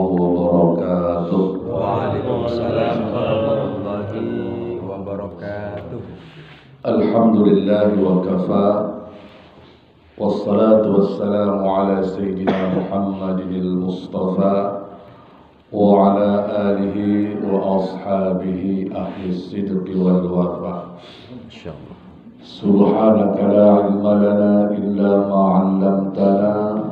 wabarakatuh. Waalaikumsalam warahmatullahi wabarakatuh. Alhamdulillah wa kafa. Wassalatu wassalamu ala sayyidina Muhammadin al-Mustafa wa ala alihi wa ashabihi ahli sidqi wal wafa. Insyaallah. Subhanaka la ilma lana illa ma 'allamtana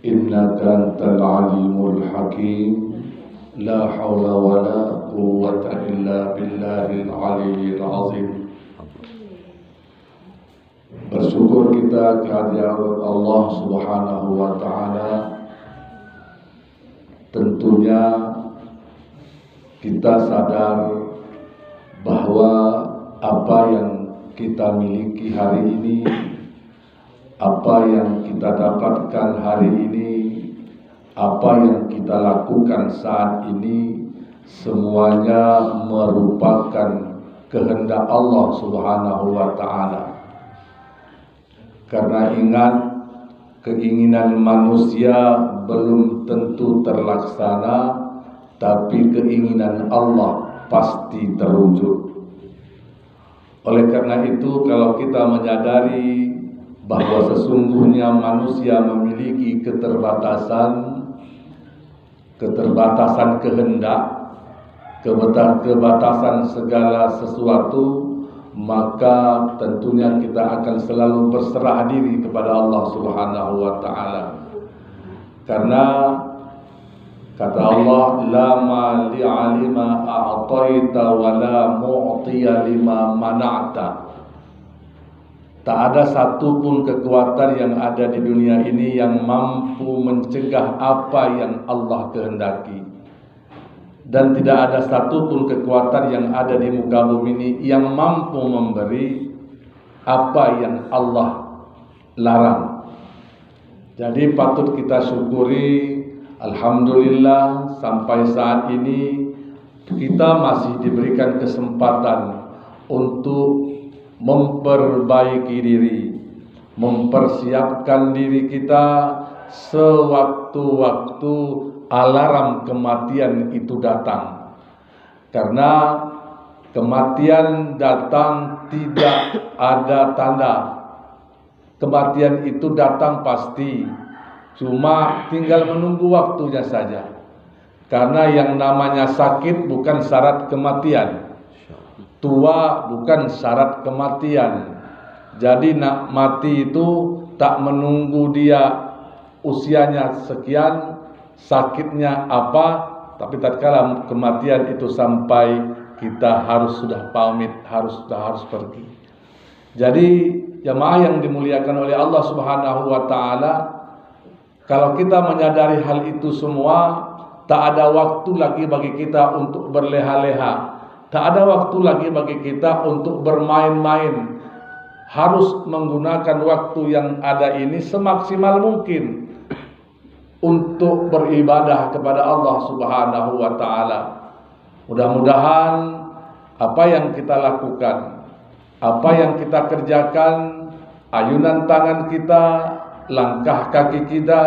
innaka antal alimul hakim. La haula wa la quwwata illa billahil aliyyil azim. Bersyukur kita kehadirat Allah Subhanahu wa ta'ala. Tentunya kita sadar bahwa apa yang kita miliki hari ini, apa yang kita dapatkan hari ini, apa yang kita lakukan saat ini, semuanya merupakan kehendak Allah Subhanahu wa ta'ala. Karena ingat, keinginan manusia belum tentu terlaksana, tapi keinginan Allah pasti terwujud. Oleh karena itu, kalau kita menyadari bahwa sesungguhnya manusia memiliki keterbatasan kehendak, keterbatasan segala sesuatu, maka tentunya kita akan selalu berserah diri kepada Allah Subhanahu wa ta'ala. Karena kata Allah, la mali alima a'taita wa la mu'tiya lima mana'ta. Tak ada satupun kekuatan yang ada di dunia ini yang mampu mencegah apa yang Allah kehendaki. Dan tidak ada satupun kekuatan yang ada di muka bumi ini yang mampu memberi apa yang Allah larang. Jadi patut kita syukuri, alhamdulillah sampai saat ini kita masih diberikan kesempatan untuk memperbaiki diri, mempersiapkan diri kita sewaktu-waktu alarm kematian itu datang. Karena kematian datang tidak ada tanda. Kematian itu datang pasti, cuma tinggal menunggu waktunya saja. Karena yang namanya sakit bukan syarat kematian, tua bukan syarat kematian. Jadi nak mati itu tak menunggu dia usianya sekian, sakitnya apa, tapi tatkala kematian itu sampai, kita harus sudah pamit, harus pergi. Jadi jamaah yang dimuliakan oleh Allah Subhanahu wa ta'ala, kalau kita menyadari hal itu semua, tak ada waktu lagi bagi kita untuk berleha-leha, tak ada waktu lagi bagi kita untuk bermain-main. Harus menggunakan waktu yang ada ini semaksimal mungkin untuk beribadah kepada Allah Subhanahu wa ta'ala. Mudah-mudahan apa yang kita lakukan, apa yang kita kerjakan, ayunan tangan kita, langkah kaki kita,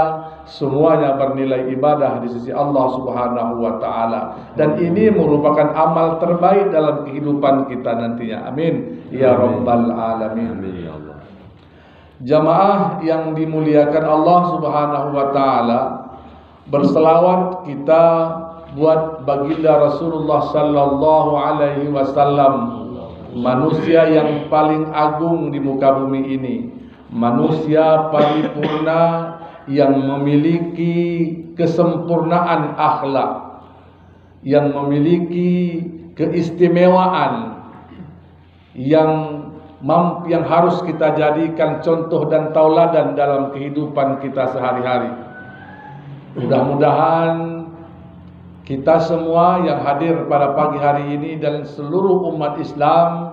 semuanya bernilai ibadah di sisi Allah Subhanahu wa ta'ala. Dan ini merupakan amal terbaik dalam kehidupan kita nantinya. Amin ya rabbal alamin. Amin ya Allah. Jamaah yang dimuliakan Allah Subhanahu wa ta'ala, berselawat kita buat baginda Rasulullah sallallahu alaihi wasallam, manusia yang paling agung di muka bumi ini, manusia paripurna yang memiliki kesempurnaan akhlak, yang memiliki keistimewaan, yang harus kita jadikan contoh dan tauladan dalam kehidupan kita sehari-hari. Mudah-mudahan kita semua yang hadir pada pagi hari ini dan seluruh umat Islam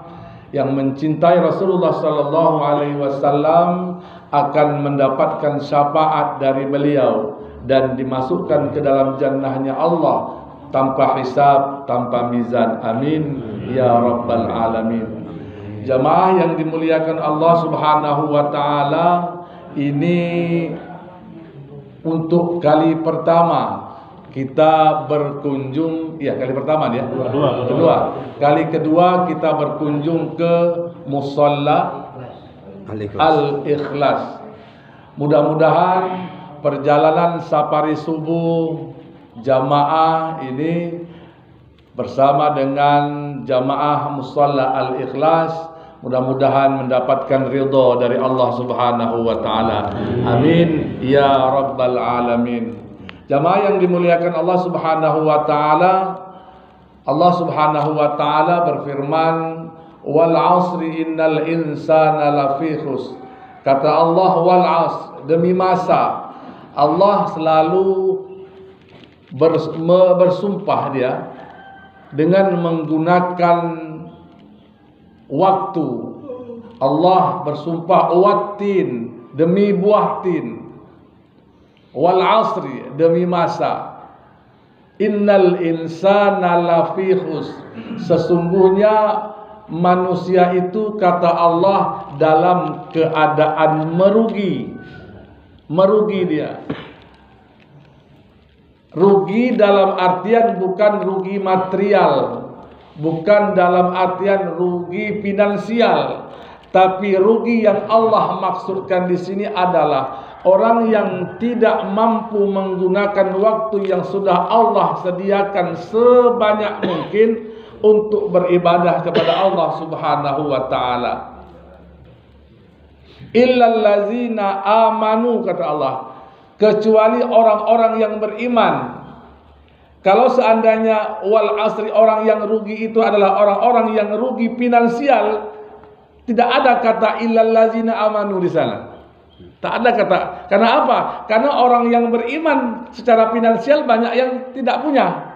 yang mencintai Rasulullah sallallahu alaihi wasallam akan mendapatkan syafaat dari beliau dan dimasukkan ke dalam jannahnya Allah tanpa hisab, tanpa mizan. Amin ya rabbal alamin. Jamaah yang dimuliakan Allah Subhanahu wa ta'ala, ini untuk kali pertama kita berkunjung, ya kali pertama ya. Kali kedua kita berkunjung ke Musalla Al-Ikhlas. Mudah-mudahan perjalanan safari subuh jamaah ini bersama dengan jamaah Musalla Al-Ikhlas mudah-mudahan mendapatkan ridha dari Allah Subhanahu wa taala. Amin ya rabbal alamin. Jamaah yang dimuliakan Allah Subhanahu wa taala, Allah Subhanahu wa taala berfirman, "Wal 'asri innal insana lafi khusr." Kata Allah, wal 'asr, demi masa. Allah selalu bersumpah dia dengan menggunakan waktu. Allah bersumpah wattin, demi buah tin. Wal 'asri, demi masa. Innal insana lafi khusr. Sesungguhnya manusia itu, kata Allah, dalam keadaan merugi. Merugi dia. Rugi dalam artian bukan rugi material, bukan dalam artian rugi finansial, tapi rugi yang Allah maksudkan di sini adalah orang yang tidak mampu menggunakan waktu yang sudah Allah sediakan sebanyak mungkin untuk beribadah kepada Allah Subhanahu wa taala. Illal ladzina amanu, kata Allah, kecuali orang-orang yang beriman. Kalau seandainya wal asri, orang yang rugi itu adalah orang-orang yang rugi finansial, tidak ada kata illal ladzina amanu di sana. Tak ada kata. Karena apa? Karena orang yang beriman secara finansial banyak yang tidak punya.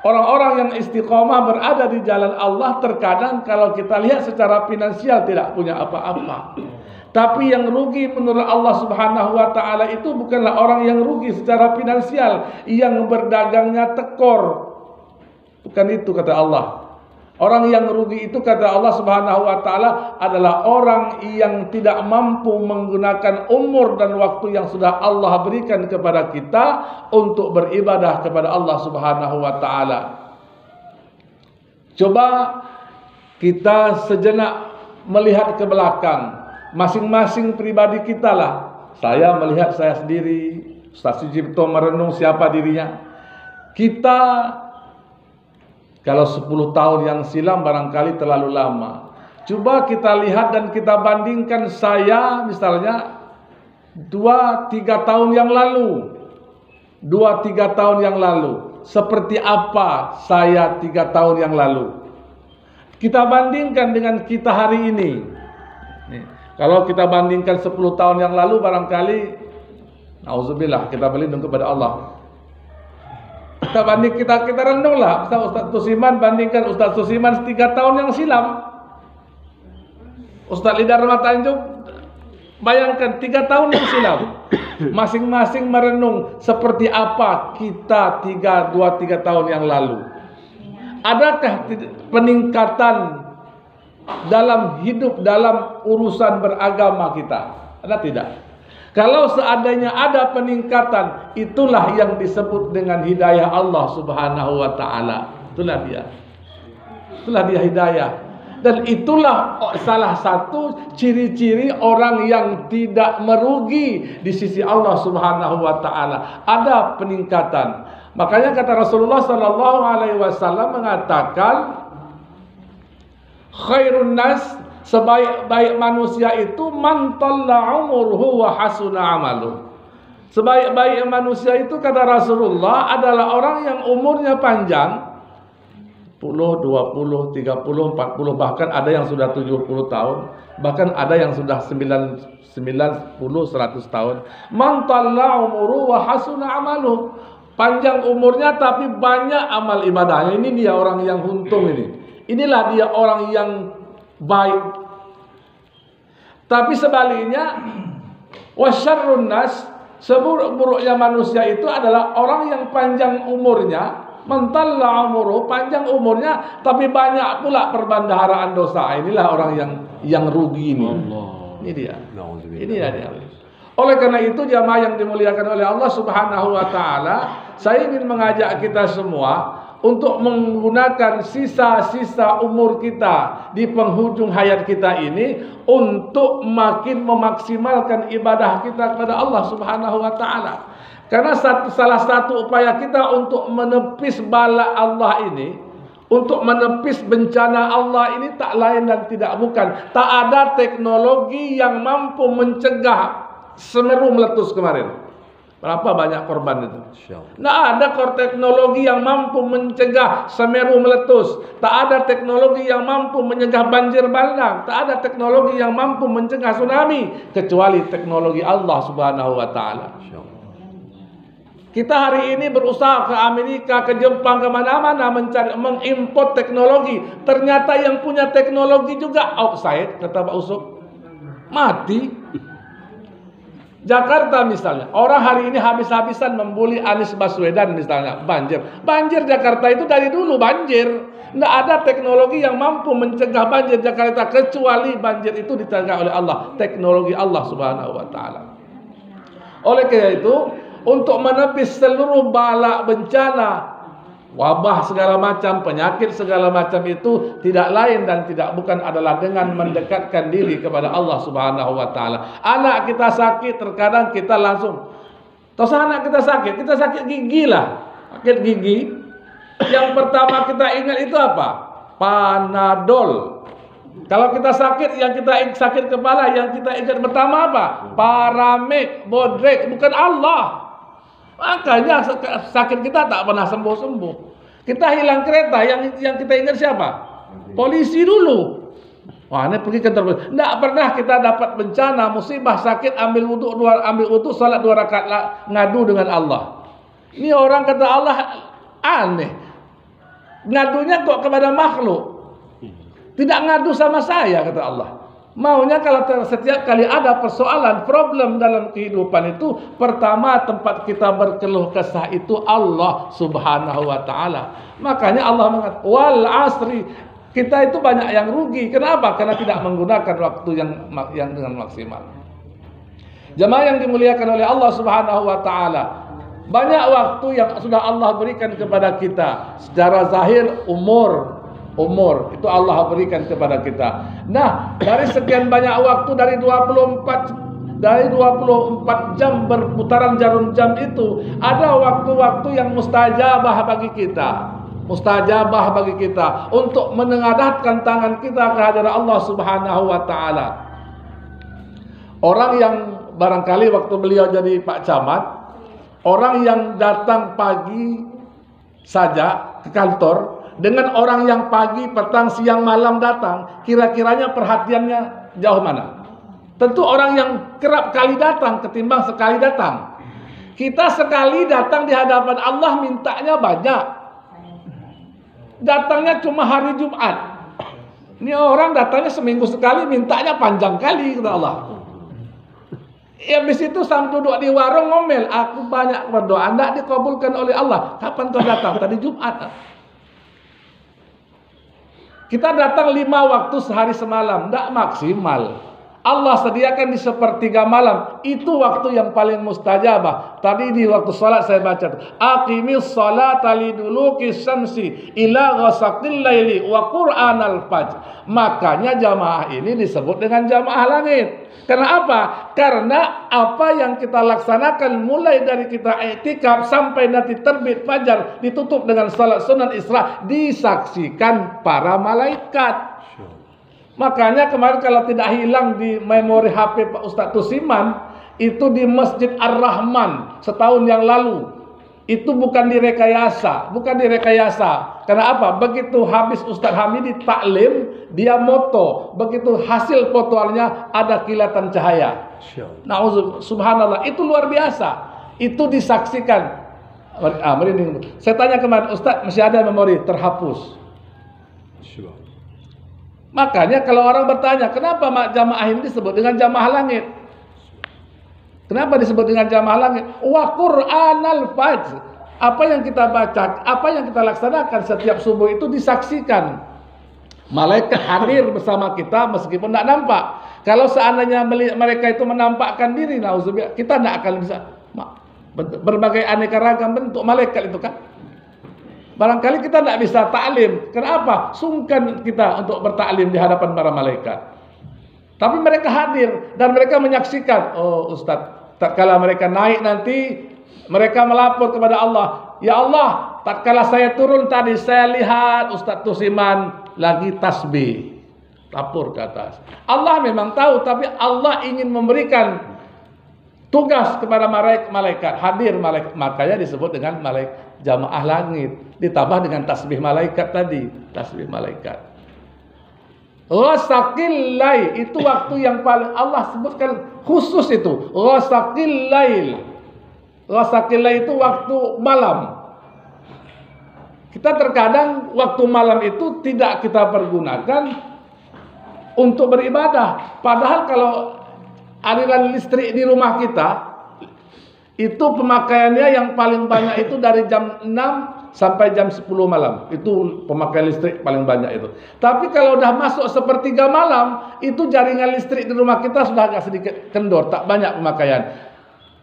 Orang-orang yang istiqomah berada di jalan Allah terkadang kalau kita lihat secara finansial tidak punya apa-apa. Tapi yang rugi menurut Allah Subhanahu wa taala itu bukanlah orang yang rugi secara finansial, yang berdagangnya tekor. Bukan itu kata Allah. Orang yang rugi itu kata Allah Subhanahu wa taala adalah orang yang tidak mampu menggunakan umur dan waktu yang sudah Allah berikan kepada kita untuk beribadah kepada Allah Subhanahu wa taala. Coba kita sejenak melihat ke belakang. Masing-masing pribadi kita lah. Saya melihat saya sendiri, Ustaz Sujipto merenung siapa dirinya. Kita kalau 10 tahun yang silam barangkali terlalu lama. Coba kita lihat dan kita bandingkan saya misalnya 2-3 tahun yang lalu. 2-3 tahun yang lalu. Seperti apa saya 3 tahun yang lalu. Kita bandingkan dengan kita hari ini. Nih. Kalau kita bandingkan 10 tahun yang lalu barangkali nauzubillah kita berlindung kepada Allah. Kita renunglah Ustaz Tusiman bandingkan Ustaz Tusiman 3 tahun yang silam. Ustaz Lidar Tanjung bayangkan 3 tahun yang silam. Masing-masing merenung seperti apa kita 2-3 tahun yang lalu. Adakah peningkatan dalam hidup, dalam urusan beragama kita? Ada tidak? Kalau seandainya ada peningkatan, itulah yang disebut dengan hidayah Allah Subhanahu wa taala. Itulah dia. Itulah dia hidayah. Dan itulah salah satu ciri-ciri orang yang tidak merugi di sisi Allah Subhanahu wa taala. Ada peningkatan. Makanya kata Rasulullah sallallahu alaihi wasallam mengatakan, khairun nas, sebaik-baik manusia itu man talla umruhu wa hasuna amaluh. Sebaik-baik manusia itu kata Rasulullah adalah orang yang umurnya panjang, 10, 20, 30, 40, bahkan ada yang sudah 70 tahun, bahkan ada yang sudah 90, 100 tahun. Man talla umruhu wa hasuna amaluh. Panjang umurnya tapi banyak amal ibadahnya. Ini dia orang yang untung ini. Inilah dia orang yang baik. Tapi sebaliknya, wasyarrun nas, seburuk-buruknya manusia itu adalah orang yang panjang umurnya, mentalla umuru, panjang umurnya, tapi banyak pula perbendaharaan dosa. Inilah orang yang rugi ini. Allah. Ini dia. Ini dia. Oleh karena itu jamaah yang dimuliakan oleh Allah Subhanahu wa taala, saya ingin mengajak kita semua untuk menggunakan sisa-sisa umur kita di penghujung hayat kita ini untuk makin memaksimalkan ibadah kita kepada Allah Subhanahu wa taala. Karena salah satu upaya kita untuk menepis bala Allah ini, untuk menepis bencana Allah ini tak lain dan tidak bukan, tak ada teknologi yang mampu mencegah Semeru meletus kemarin. Berapa banyak korban itu? Nah, ada teknologi yang mampu mencegah Semeru meletus. Tak ada teknologi yang mampu mencegah banjir bandang. Tak ada teknologi yang mampu mencegah tsunami kecuali teknologi Allah Subhanahu wa taala. Kita hari ini berusaha ke Amerika, ke Jepang, ke mana-mana mengimport teknologi. Ternyata yang punya teknologi juga outside, kata Pak Usuk. Mati. Jakarta misalnya, orang hari ini habis-habisan membuli Anies Baswedan misalnya, banjir. Banjir Jakarta itu dari dulu banjir. Tidak ada teknologi yang mampu mencegah banjir Jakarta kecuali banjir itu dicegah oleh Allah, teknologi Allah Subhanahu wa taala. Oleh karena itu, untuk menepis seluruh bala bencana, wabah segala macam, penyakit segala macam itu tidak lain dan tidak bukan adalah dengan mendekatkan diri kepada Allah Subhanahu wa taala. Anak kita sakit, terkadang kita langsung, terus anak kita sakit gigi lah, sakit gigi. Yang pertama kita ingat itu apa? Panadol. Kalau kita sakit, yang kita sakit kepala, yang kita ingat pertama apa? Paramek, Bodrek, bukan Allah. Makanya sakit kita tak pernah sembuh-sembuh. Kita hilang kereta, yang kita ingat siapa? Polisi dulu. Wah, ini pergi ke kantor. Tidak pernah kita dapat bencana, musibah, sakit, ambil wudu, salat 2 rakaat, ngadu dengan Allah. Ini orang kata Allah aneh. Ngadunya kok kepada makhluk. Tidak ngadu sama saya, kata Allah. Maunya kalau setiap kali ada persoalan, problem dalam kehidupan itu, pertama tempat kita berkeluh kesah itu Allah Subhanahu wa taala. Makanya Allah mengatakan wal asri, kita itu banyak yang rugi. Kenapa? Karena tidak menggunakan waktu yang dengan maksimal. Jemaah yang dimuliakan oleh Allah Subhanahu wa taala, banyak waktu yang sudah Allah berikan kepada kita. Secara zahir umur itu Allah berikan kepada kita. Nah, dari sekian banyak waktu, dari 24 jam berputaran jarum jam itu, ada waktu-waktu yang mustajabah bagi kita. Mustajabah bagi kita untuk menengadahkan tangan kita ke hadirat Allah Subhanahu wa taala. Orang yang barangkali waktu beliau jadi Pak Camat, orang yang datang pagi saja ke kantor dengan orang yang pagi, petang, siang, malam datang, kira-kiranya perhatiannya jauh mana? Tentu orang yang kerap kali datang ketimbang sekali datang. Kita sekali datang di hadapan Allah mintanya banyak. Datangnya cuma hari Jumat. Ini orang datangnya seminggu sekali, mintanya panjang kali, kata Allah. Habis itu sampai duduk di warung ngomel, aku banyak berdoa, tidak dikabulkan oleh Allah. Kapan kau datang? Tadi Jumat. Kita datang 5 waktu sehari semalam, tidak maksimal. Allah sediakan di sepertiga malam, itu waktu yang paling mustajabah. Tadi di waktu salat saya baca, aqimis salata liduluki syamsi ila ghasaqil laili wa qur'anal fajr. Makanya jamaah ini disebut dengan jamaah langit. Karena apa? Karena apa yang kita laksanakan mulai dari kita i'tikaf sampai nanti terbit fajar, ditutup dengan salat sunnah Isra, disaksikan para malaikat. Makanya kemarin kalau tidak hilang di memori HP Pak Ustadz Tusiman, itu di Masjid Ar-Rahman setahun yang lalu. Itu bukan direkayasa. Karena apa? Begitu habis Ustadz Hamidi taklim, dia moto. Begitu hasil fotonya ada kilatan cahaya. Subhanallah, itu luar biasa. Itu disaksikan. Merinding. Saya tanya kemarin, Ustadz masih ada memori? Terhapus. Makanya kalau orang bertanya, kenapa jamaah ini disebut dengan jamaah langit? Kenapa disebut dengan jamaah langit? Wa Qur'anal fajr. Apa yang kita baca, apa yang kita laksanakan setiap subuh itu disaksikan Malaikat hadir bersama kita meskipun tidak nampak. Kalau seandainya mereka itu menampakkan diri, nauzubillah, kita tidak akan bisa. Berbagai aneka ragam bentuk malaikat itu kan. Barangkali kita tidak bisa taklim. Kenapa? Sungkan kita untuk bertaklim di hadapan para malaikat. Tapi mereka hadir dan mereka menyaksikan. Oh Ustaz, tatkala mereka naik nanti, mereka melapor kepada Allah. Ya Allah, tatkala saya turun tadi, saya lihat Ustaz Tusiman lagi tasbih. Lapor ke atas. Allah memang tahu, tapi Allah ingin memberikan tugas kepada malaikat, hadir malaikat, makanya disebut dengan malaikat jamaah langit, ditambah dengan tasbih malaikat tadi, tasbih malaikat. Ghasaqil lail, itu waktu yang paling Allah sebutkan khusus itu. Ghasaqil lail. Ghasaqil lail itu waktu malam. Kita terkadang waktu malam itu tidak kita pergunakan untuk beribadah. Padahal kalau aliran listrik di rumah kita itu pemakaiannya yang paling banyak itu dari jam 6 sampai jam 10 malam. Itu pemakaian listrik paling banyak itu. Tapi kalau udah masuk sepertiga malam, itu jaringan listrik di rumah kita sudah agak sedikit kendor, tak banyak pemakaian.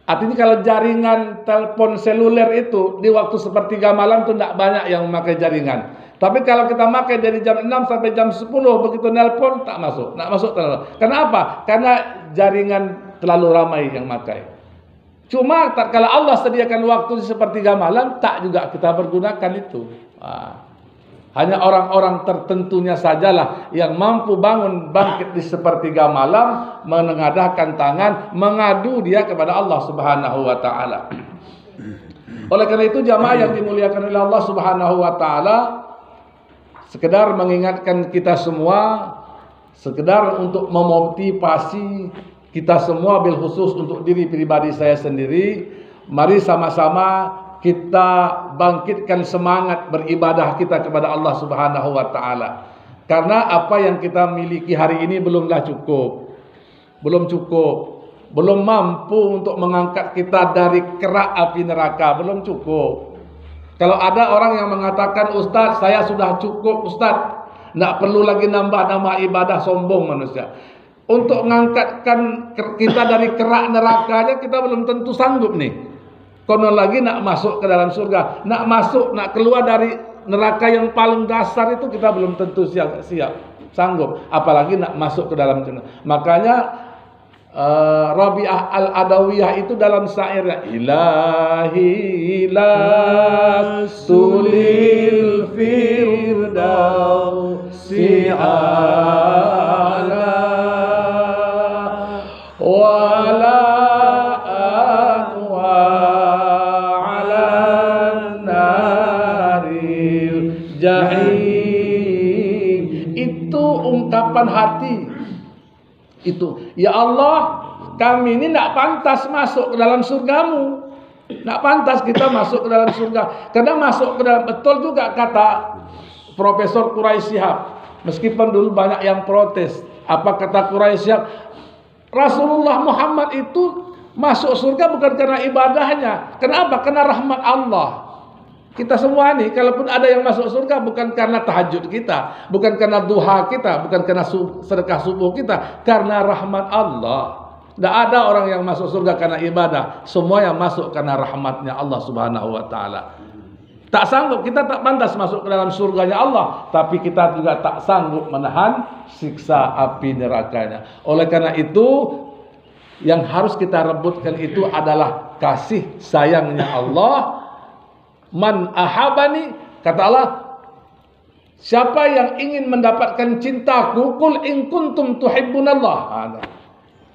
Artinya kalau jaringan telepon seluler itu di waktu sepertiga malam itu tidak banyak yang memakai jaringan. Tapi kalau kita pakai dari jam 6 sampai jam 10, begitu nelpon tak masuk, tak masuk terlalu. Kenapa? Karena jaringan terlalu ramai yang pakai. Cuma kalau Allah sediakan waktu di sepertiga malam, tak juga kita pergunakan itu. Hanya orang-orang tertentunya sajalah yang mampu bangkit di sepertiga malam, menengadahkan tangan, mengadu dia kepada Allah Subhanahu wa taala. Oleh karena itu jamaah yang dimuliakan oleh Allah Subhanahu wa taala, sekedar mengingatkan kita semua, sekedar untuk memotivasi kita semua, bil khusus untuk diri pribadi saya sendiri, mari sama-sama kita bangkitkan semangat beribadah kita kepada Allah Subhanahu wa taala. Karena apa yang kita miliki hari ini belumlah cukup. Belum cukup. Belum mampu untuk mengangkat kita dari kerak api neraka, belum cukup. Kalau ada orang yang mengatakan, Ustaz, saya sudah cukup Ustaz, tidak perlu lagi nambah-nambah ibadah, sombong manusia. Untuk mengangkatkan kita dari kerak nerakanya, kita belum tentu sanggup nih. Konon lagi nak masuk ke dalam surga, nak masuk, nak keluar dari neraka yang paling dasar itu kita belum tentu siap sanggup. Apalagi nak masuk ke dalam jannah. Makanya Rabi'ah Al-Adawiyah itu dalam syairnya, Ilahi la sulil firdausi ala wala aqwa ala naril jahim. Itu ungkapan hati. Itu, ya Allah, kami ini tidak pantas masuk ke dalam surgamu. Tidak pantas kita masuk ke dalam surga. Karena masuk ke dalam, betul juga kata Profesor Quraisy Shihab. Meskipun dulu banyak yang protes. Apa kata Quraisy Shihab? Rasulullah Muhammad itu masuk surga bukan karena ibadahnya. Kenapa? Karena rahmat Allah. Kita semua nih, kalaupun ada yang masuk surga bukan karena tahajud kita, bukan karena duha kita, bukan karena sedekah subuh kita, karena rahmat Allah. Tidak ada orang yang masuk surga karena ibadah, semua yang masuk karena rahmatnya Allah Subhanahu wa taala. Tak sanggup, kita tak pantas masuk ke dalam surganya Allah, tapi kita juga tak sanggup menahan siksa api nerakanya. Oleh karena itu, yang harus kita rebutkan itu adalah kasih sayangnya Allah. Man ahabani, kata Allah, siapa yang ingin mendapatkan cintaku, qul in kuntum tuhibbunallah.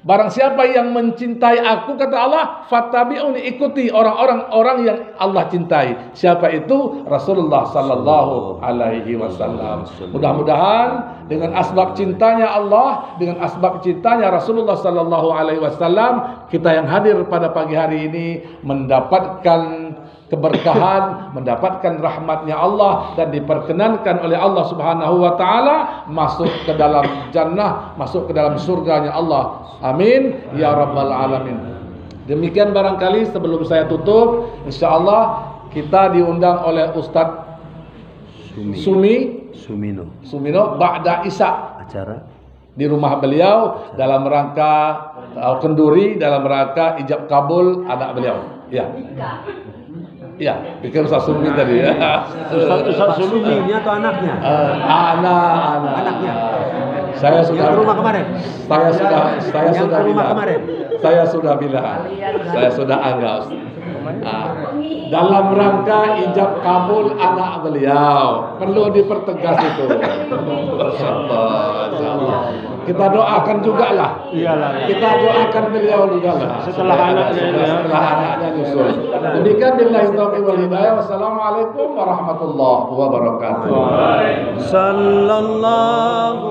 Barang siapa yang mencintai aku, kata Allah, fattabi'uni, ikuti orang-orang yang Allah cintai. Siapa itu? Rasulullah sallallahu alaihi wasallam. Mudah-mudahan dengan asbab cintanya Allah, dengan asbab cintanya Rasulullah sallallahu alaihi wasallam, kita yang hadir pada pagi hari ini mendapatkan keberkahan, mendapatkan rahmatnya Allah, dan diperkenankan oleh Allah Subhanahu wa taala masuk ke dalam jannah, masuk ke dalam surganya Allah. Amin ya rabbal alamin. Demikian barangkali sebelum saya tutup, insyaallah kita diundang oleh Ustadz Sumi Sumino ba'da Isya. Acara Di rumah beliau dalam rangka kenduri, dalam rangka ijab kabul anak beliau. Ya. Iya, pikir Ustaz Sumi tadi ya. Ustaz Sumi ini atau anaknya? Anaknya. Saya sudah yang ke rumah kemarin. Saya sudah bilang. Saya sudah anggap. Dalam rangka ijab kabul anak beliau, perlu dipertegas itu. Masyaallah. Kita doakan juga lah. Iyalah. Kita doakan beliau juga lah. Setelah anaknya nyusul. Demikian billahi taufiq wal hidayah. Wassalamualaikum warahmatullahi wabarakatuh. Sallallahu